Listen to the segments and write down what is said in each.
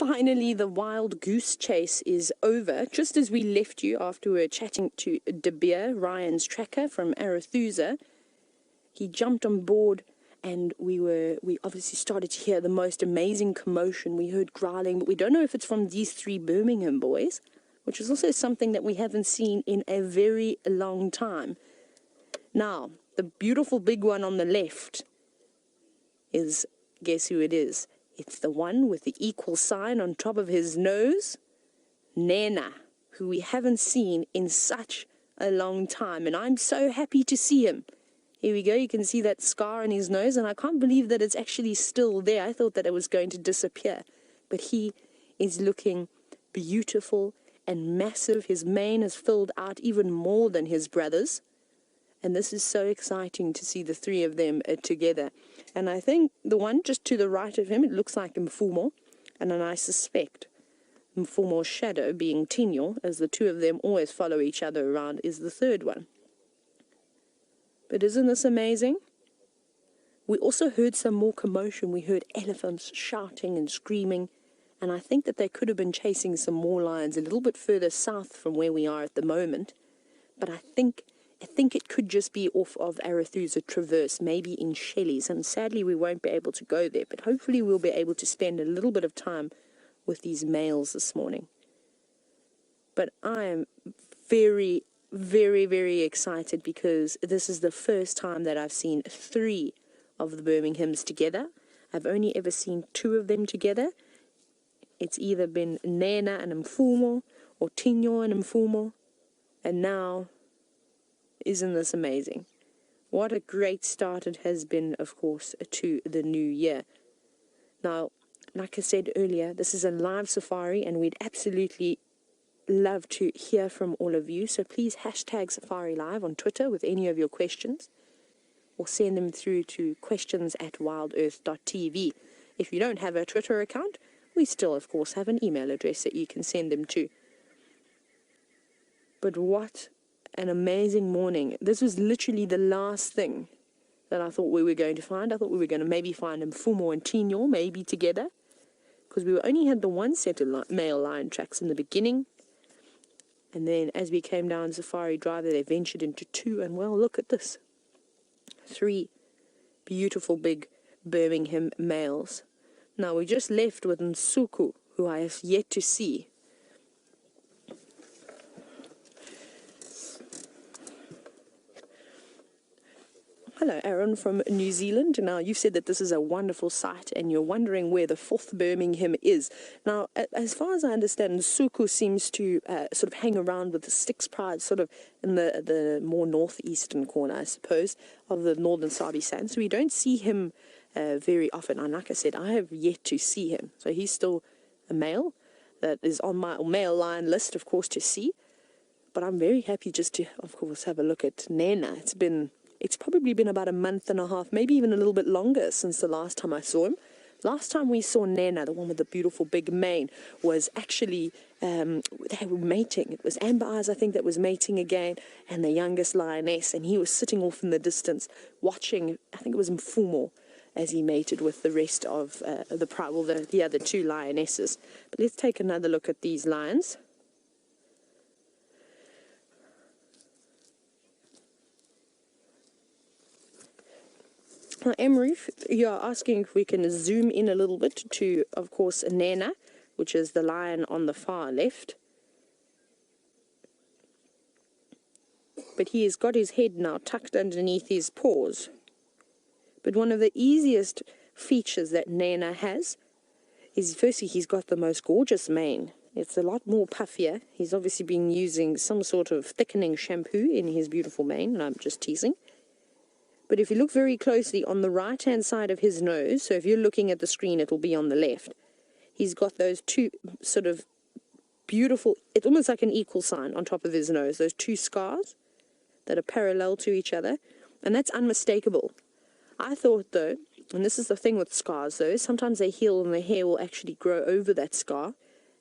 finally, the wild goose chase is over. Just as we left you after we were chatting to Djuma, Ryan's tracker from Arathusa, he jumped on board and we obviously started to hear the most amazing commotion. We heard growling, but we don't know if it's from these three Brimingham boys, which is also something that we haven't seen in a very long time. Now, the beautiful big one on the left is, guess who it is? It's the one with the equal sign on top of his nose, Nana, who we haven't seen in such a long time, and I'm so happy to see him. Here we go, you can see that scar on his nose, and I can't believe that it's actually still there. I thought that it was going to disappear, but he is looking beautiful and massive. His mane is filled out even more than his brothers, and this is so exciting to see the three of them together. And I think the one just to the right of him, it looks like Mfumo, and then I suspect Mfumo's shadow, being Tinyo, as the two of them always follow each other around, is the third one. But isn't this amazing? We also heard some more commotion. We heard elephants shouting and screaming, and I think that they could have been chasing some more lions a little bit further south from where we are at the moment. But I think it could just be off of Arathusa Traverse, maybe in Shelley's, and sadly we won't be able to go there, but hopefully we'll be able to spend a little bit of time with these males this morning. But I am very, very, very excited because this is the first time that I've seen three of the Birminghams together. I've only ever seen two of them together. It's either been Nana and Mfumo, or Tinyo and Mfumo, and now, isn't this amazing? What a great start it has been, of course, to the new year. Now, like I said earlier, this is a live safari, and we'd absolutely love to hear from all of you. So please hashtag Safari Live on Twitter with any of your questions, or send them through to questions@WildEarth.tv. If you don't have a Twitter account, we still, of course, have an email address that you can send them to. But what an amazing morning. This was literally the last thing that I thought we were going to find. I thought we were going to maybe find Mfumo and Tinyo, maybe together, because we only had the one set of male lion tracks in the beginning. And then as we came down Safari Drive, they ventured into two, and well, look at this. Three beautiful big Birmingham males. Now, we just left with Nsuku, who I have yet to see. Hello, Aaron from New Zealand. Now, you've said that this is a wonderful site, and you're wondering where the fourth Birmingham is. Now, as far as I understand, Nsuku seems to sort of hang around with the Styx Pride, sort of in the more northeastern corner, I suppose, of the northern Sabi Sands. So we don't see him very often. And like I said, I have yet to see him. So he's still a male that is on my male lion list, of course, to see. But I'm very happy just to, of course, have a look at Nana. It's probably been about a month and a half, maybe even a little bit longer since the last time I saw him. Last time we saw Nana, the one with the beautiful big mane, was actually, they were mating. It was Amber Eyes, I think, that was mating again, and the youngest lioness, and he was sitting off in the distance watching, I think it was Mfumo, as he mated with the rest of the other two lionesses. But let's take another look at these lions. Now, Emery, you're asking if we can zoom in a little bit to, of course, Nana, which is the lion on the far left. But he has got his head now tucked underneath his paws. But one of the easiest features that Nana has is, firstly, he's got the most gorgeous mane. It's a lot more puffier. He's obviously been using some sort of thickening shampoo in his beautiful mane, and I'm just teasing. But if you look very closely on the right-hand side of his nose, so if you're looking at the screen, it'll be on the left, he's got those two sort of beautiful, it's almost like an equal sign on top of his nose, those two scars that are parallel to each other, and that's unmistakable. I thought, though, and this is the thing with scars, though, sometimes they heal and the hair will actually grow over that scar,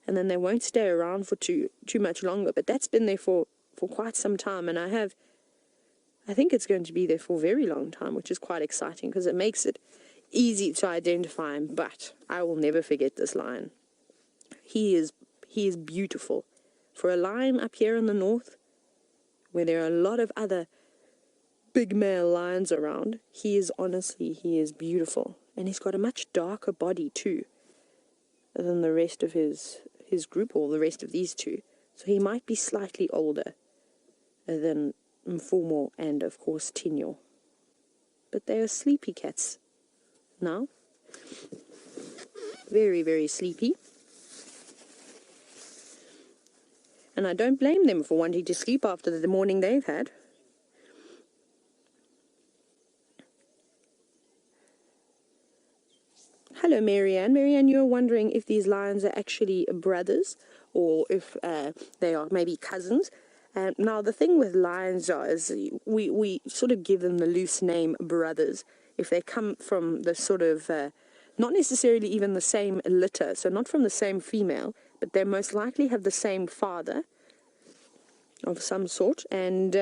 and then they won't stay around for too much longer, but that's been there for quite some time, and I think it's going to be there for a very long time, which is quite exciting because it makes it easy to identify him. But I will never forget this lion. he is beautiful. For a lion up here in the north, where there are a lot of other big male lions around, he is beautiful. And he's got a much darker body too than the rest of his group, or the rest of these two. So he might be slightly older than Mfumo and, of course, Tinyo. But they are sleepy cats now. Very, very sleepy. And I don't blame them for wanting to sleep after the morning they've had. Hello, Marianne. Marianne, you're wondering if these lions are actually brothers, or if they are maybe cousins. Now, the thing with lions is we sort of give them the loose name brothers if they come from the sort of, not necessarily even the same litter, so not from the same female, but they most likely have the same father of some sort, and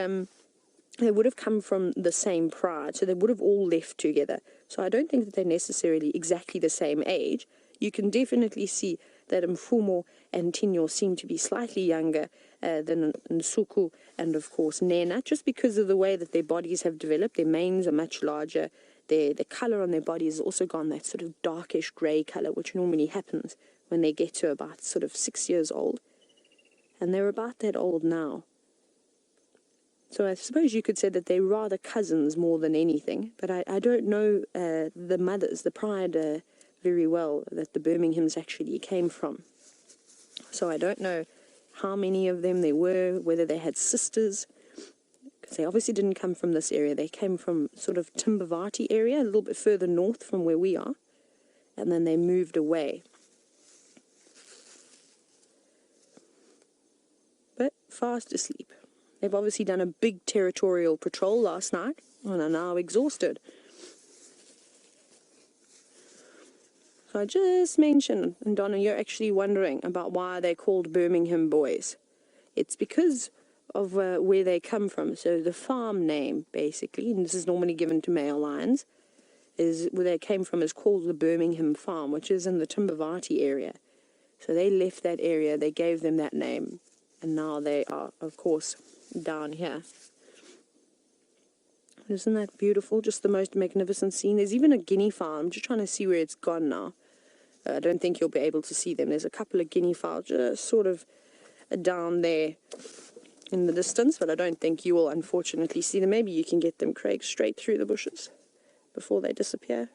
they would have come from the same pride, so they would have all left together. So I don't think that they're necessarily exactly the same age. You can definitely see that Mfumo and Tinyo seem to be slightly younger than Nsuku and, of course, Nena, just because of the way that their bodies have developed. Their manes are much larger. The colour on their body has also gone that sort of darkish grey colour, which normally happens when they get to about sort of 6 years old. And they're about that old now. So I suppose you could say that they're rather cousins more than anything. But I don't know the mothers, the pride, very well that the Birminghams actually came from. So I don't know how many of them there were, whether they had sisters. Because they obviously didn't come from this area. They came from sort of Timbavati area, a little bit further north from where we are. And then they moved away. But fast asleep. They've obviously done a big territorial patrol last night and are now exhausted. So I just mentioned, and Donna, you're actually wondering about why they're called Brimingham Boys. It's because of where they come from. So the farm name, basically, and this is normally given to male lions, is where they came from, is called the Birmingham Farm, which is in the Timbavati area. So they left that area, they gave them that name, and now they are, of course, down here. Isn't that beautiful? Just the most magnificent scene. There's even a guinea fowl. I'm just trying to see where it's gone now. I don't think you'll be able to see them. There's a couple of guinea fowls just sort of down there in the distance, but I don't think you will unfortunately see them. Maybe you can get them, Craig, straight through the bushes before they disappear.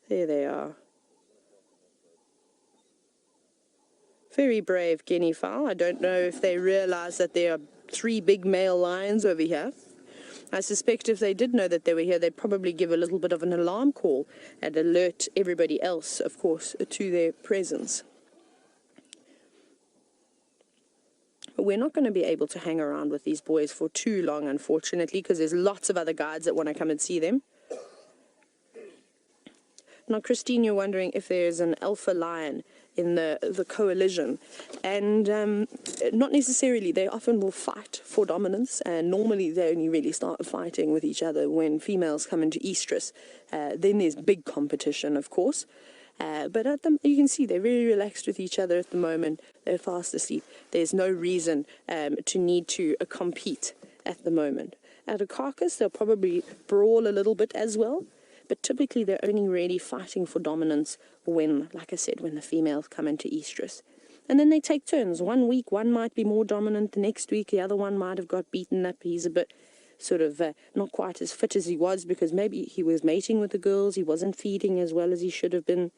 There they are. Very brave guinea fowl. I don't know if they realize that there are 3 big male lions over here. I suspect if they did know that they were here, they'd probably give a little bit of an alarm call and alert everybody else, of course, to their presence. But we're not going to be able to hang around with these boys for too long, unfortunately, because there's lots of other guides that want to come and see them. Now, Christine, you're wondering if there's an alpha lion in the coalition, and not necessarily. They often will fight for dominance, and normally they only really start fighting with each other when females come into estrus. Then there's big competition, of course, but at them, you can see they're very relaxed with each other at the moment. They're fast asleep. There's no reason to need to compete at the moment. At a carcass, they'll probably brawl a little bit as well. But typically they're only really fighting for dominance when, like I said, when the females come into estrus. And then they take turns. 1 week, one might be more dominant. The next week, the other one might have got beaten up. He's a bit sort of not quite as fit as he was because maybe he was mating with the girls. He wasn't feeding as well as he should have been.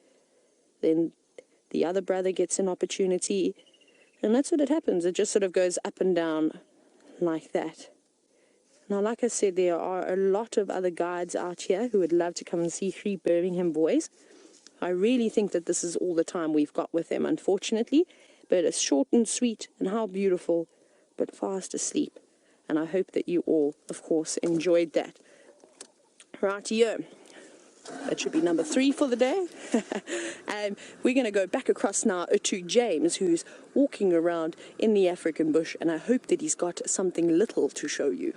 Then the other brother gets an opportunity. And that's what it happens. It just sort of goes up and down like that. Now, like I said, there are a lot of other guides out here who would love to come and see 3 Birmingham boys. I really think that this is all the time we've got with them, unfortunately. But it's short and sweet, and how beautiful, but fast asleep. And I hope that you all, of course, enjoyed that. Right-o. That should be number 3 for the day. And we're going to go back across now to James, who's walking around in the African bush, and I hope that he's got something little to show you.